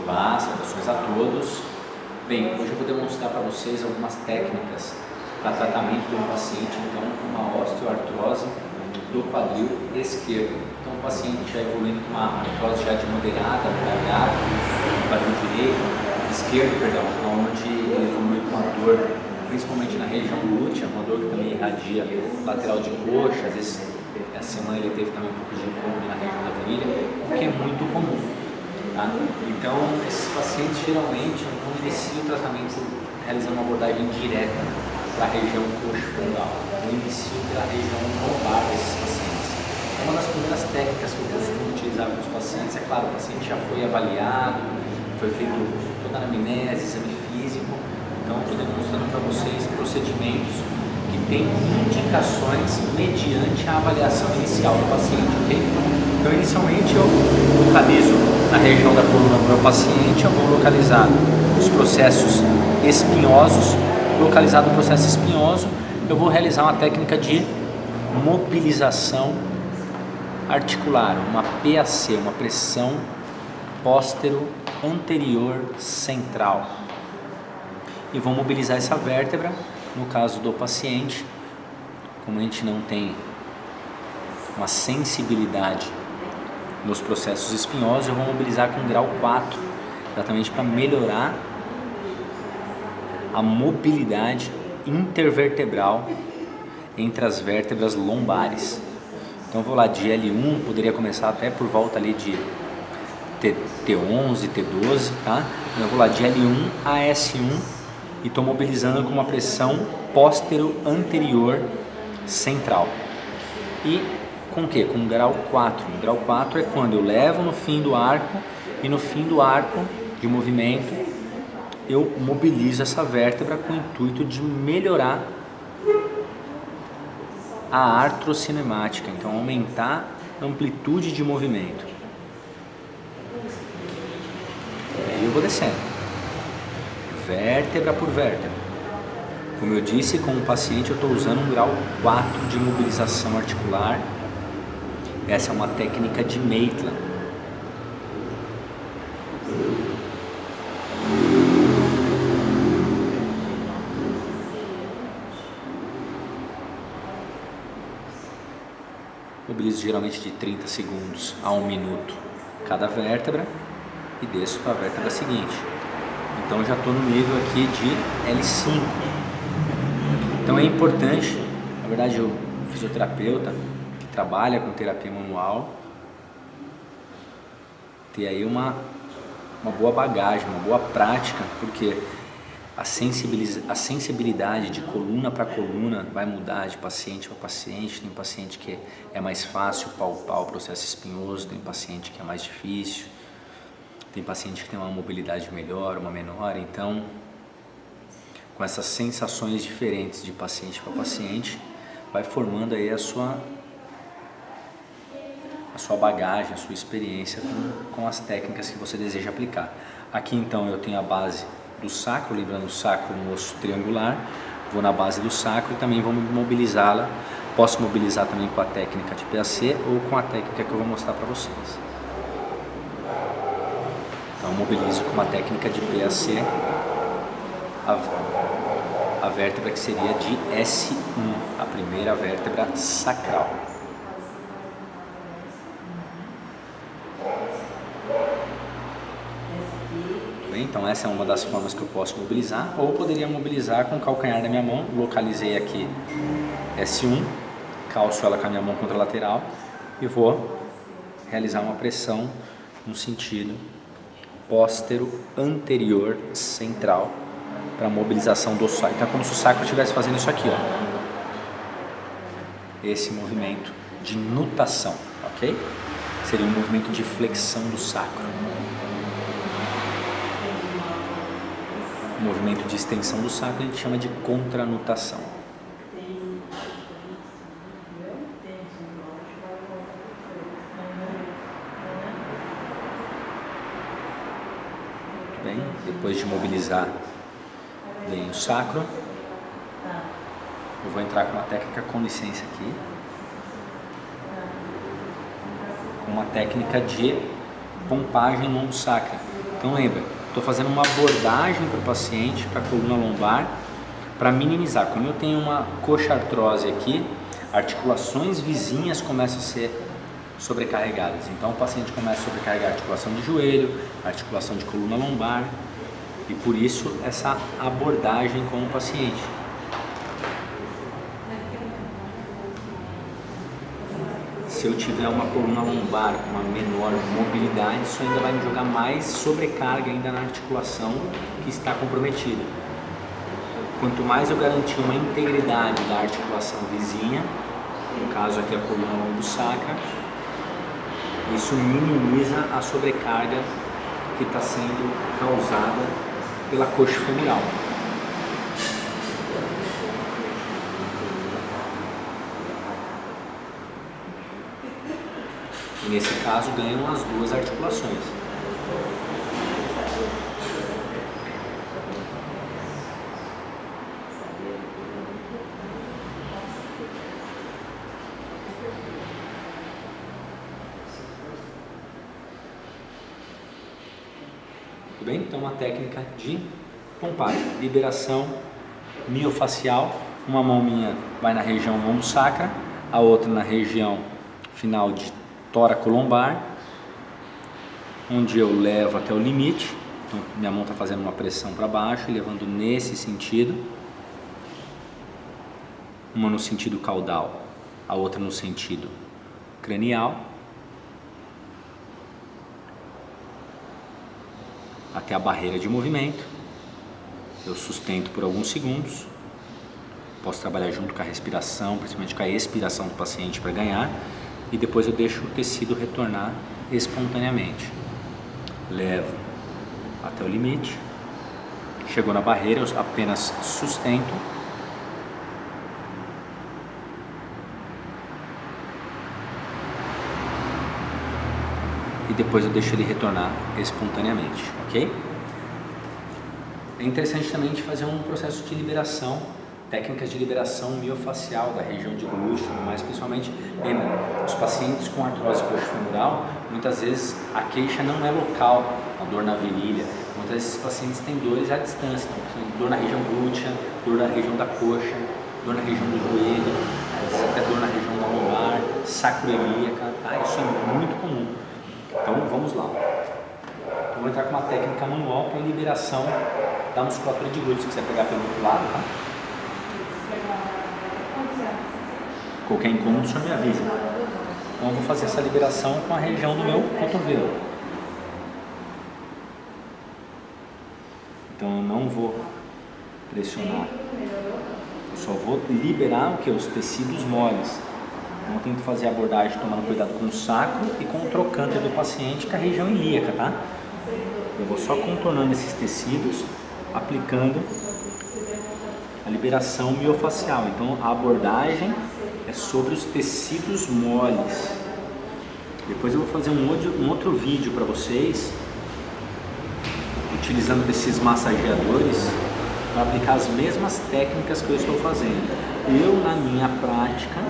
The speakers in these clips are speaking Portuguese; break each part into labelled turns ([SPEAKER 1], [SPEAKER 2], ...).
[SPEAKER 1] Olá, saudações a todos. Bem, hoje eu vou demonstrar para vocês algumas técnicas para tratamento de um paciente então, com uma osteoartrose do quadril esquerdo. Então o paciente já evoluindo com uma artrose já de moderada, grave, no quadril esquerdo, onde ele evolui com uma dor, principalmente na região glútea, uma dor que também irradia lateral de coxa, às vezes essa semana ele teve também um pouco de incômodo na região da virilha, o que é muito comum. Tá? Então, esses pacientes geralmente não iniciam o tratamento realizando uma abordagem direta para a região coxa-femoral, não iniciam pela região lombar desses pacientes. É uma das primeiras técnicas que eu costumo utilizar com os pacientes. É claro, o paciente já foi avaliado, foi feito toda a anamnese, exame físico, então estou demonstrando para vocês procedimentos que têm indicações mediante a avaliação inicial do paciente, ok? Então, inicialmente eu localizo na região da coluna do meu paciente, eu vou localizar os processos espinhosos. Localizado o processo espinhoso, eu vou realizar uma técnica de mobilização articular, uma PAC, uma pressão póstero anterior central. E vou mobilizar essa vértebra, no caso do paciente, como a gente não tem uma sensibilidade nos processos espinhosos, eu vou mobilizar com grau 4, exatamente para melhorar a mobilidade intervertebral entre as vértebras lombares. Então eu vou lá de L1, poderia começar até por volta ali de T11, T12, tá? Eu vou lá de L1 a S1 e estou mobilizando com uma pressão póstero anterior central. E com o que? Com grau 4. O grau 4 é quando eu levo no fim do arco e no fim do arco de movimento eu mobilizo essa vértebra com o intuito de melhorar a artrocinemática, então aumentar a amplitude de movimento. E aí eu vou descendo, vértebra por vértebra. Como eu disse, com o paciente eu estou usando um grau 4 de mobilização articular. Essa é uma técnica de Maitland. Mobilizo geralmente de 30 segundos a 1 minuto cada vértebra e desço para a vértebra seguinte. Então já estou no nível aqui de L5. Então é importante, na verdade o fisioterapeuta que trabalha com terapia manual ter aí uma boa bagagem, uma boa prática, porque a sensibilidade de coluna para coluna vai mudar de paciente para paciente. Tem paciente que é mais fácil palpar o processo espinhoso, tem paciente que é mais difícil, tem paciente que tem uma mobilidade melhor, uma menor. Então, com essas sensações diferentes de paciente para paciente, vai formando aí a sua bagagem, a sua experiência com as técnicas que você deseja aplicar. Aqui então eu tenho a base do sacro, lembrando o sacro no osso triangular, vou na base do sacro e também vou mobilizá-la. Posso mobilizar também com a técnica de PAC ou com a técnica que eu vou mostrar para vocês. Então eu mobilizo com uma técnica de PAC a vértebra que seria de S1, a primeira vértebra sacral. Então essa é uma das formas que eu posso mobilizar, ou poderia mobilizar com o calcanhar da minha mão. Localizei aqui S1, calço ela com a minha mão contralateral e vou realizar uma pressão no sentido póstero anterior central para mobilização do sacro. Então é como se o sacro estivesse fazendo isso aqui, ó. Esse movimento de nutação, ok? Seria um movimento de flexão do sacro. O movimento de extensão do sacro a gente chama de contranutação. Muito bem, depois de mobilizar bem o sacro, eu vou entrar com uma técnica, com licença aqui, uma técnica de pompagem lombo-sacra. Então lembra, estou fazendo uma abordagem para o paciente, para a coluna lombar, para minimizar. Quando eu tenho uma coxa-artrose aqui, articulações vizinhas começam a ser sobrecarregadas. Então o paciente começa a sobrecarregar a articulação de joelho, a articulação de coluna lombar, e por isso essa abordagem com o paciente. Se eu tiver uma coluna lombar com uma menor mobilidade, isso ainda vai me jogar mais sobrecarga ainda na articulação que está comprometida. Quanto mais eu garantir uma integridade da articulação vizinha, no caso aqui a coluna lombosacra, isso minimiza a sobrecarga que está sendo causada pela coxa femoral. E nesse caso ganham as duas articulações. Tudo bem? Então uma técnica de pompagem, liberação miofacial. Uma mão minha vai na região lombosacra, a outra na região final de tóraco-lombar, onde eu levo até o limite. Então, minha mão está fazendo uma pressão para baixo, levando nesse sentido, uma no sentido caudal, a outra no sentido cranial, até a barreira de movimento. Eu sustento por alguns segundos, posso trabalhar junto com a respiração, principalmente com a expiração do paciente para ganhar. E depois eu deixo o tecido retornar espontaneamente. Levo até o limite. Chegou na barreira, eu apenas sustento. E depois eu deixo ele retornar espontaneamente, ok? É interessante também a gente fazer um processo de liberação, técnicas de liberação miofacial da região de glúteo, mas principalmente, lembra, os pacientes com artrose coxofemoral, muitas vezes a queixa não é local, a dor na virilha. Muitas vezes esses pacientes têm dores à distância, então, dor na região glútea, dor na região da coxa, dor na região do joelho, até dor na região da lombar, sacroiliaca, tá? Isso é muito comum. Então vamos lá. Eu vou entrar com uma técnica manual para liberação da musculatura de glúteo. Se quiser pegar pelo outro lado, tá? Qualquer incômodo, só me avisa. Então eu vou fazer essa liberação com a região do meu cotovelo. Então eu não vou pressionar. Eu só vou liberar o que? Os tecidos moles. Então eu tento fazer a abordagem tomando cuidado com o sacro e com o trocânter do paciente, com a região ilíaca, tá? Eu vou só contornando esses tecidos, aplicando a liberação miofacial. Então a abordagem é sobre os tecidos moles. Depois eu vou fazer um outro vídeo para vocês, utilizando esses massageadores, para aplicar as mesmas técnicas que eu estou fazendo. Eu, na minha prática,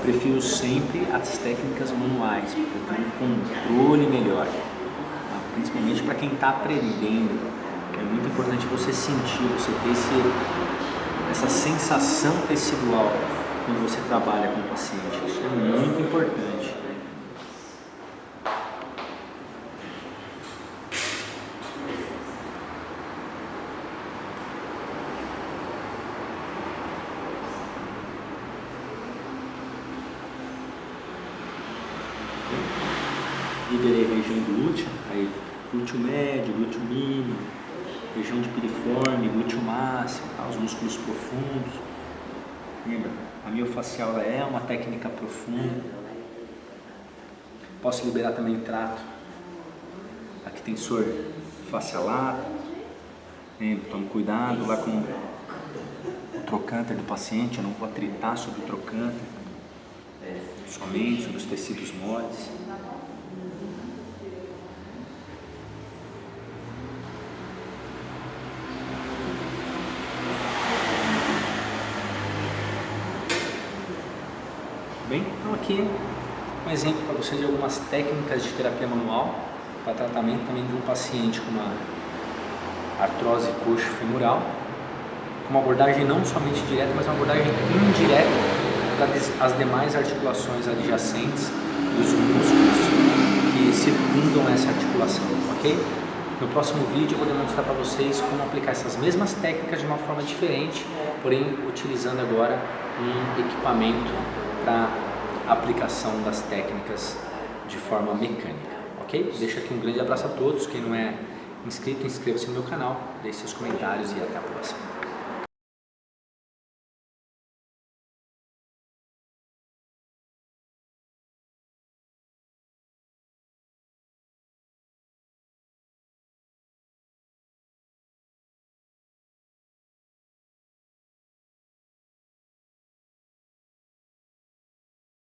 [SPEAKER 1] prefiro sempre as técnicas manuais, porque eu tenho um controle melhor, tá? Principalmente para quem está aprendendo, que é muito importante você sentir, você ter essa sensação tecidual quando você trabalha com o paciente. Isso é muito importante. Liberei a região glútea, aí glúteo médio, glúteo mínimo, região de piriforme, glúteo máximo, tá? Os músculos profundos. Lembra, a miofacial ela é uma técnica profunda. Posso liberar também o trato, aqui tensor facialato. Lembra, tome cuidado lá com o trocânter do paciente, eu não vou atritar sobre o trocânter, somente sobre os tecidos moles. Bem, então aqui um exemplo para vocês de algumas técnicas de terapia manual para tratamento também de um paciente com uma artrose coxo-femoral, com uma abordagem não somente direta, mas uma abordagem indireta para as demais articulações adjacentes dos músculos que circundam essa articulação, ok? No próximo vídeo eu vou demonstrar para vocês como aplicar essas mesmas técnicas de uma forma diferente, porém utilizando agora um equipamento para aplicação das técnicas de forma mecânica, ok? Deixo aqui um grande abraço a todos. Quem não é inscrito, inscreva-se no meu canal, deixe seus comentários e até a próxima.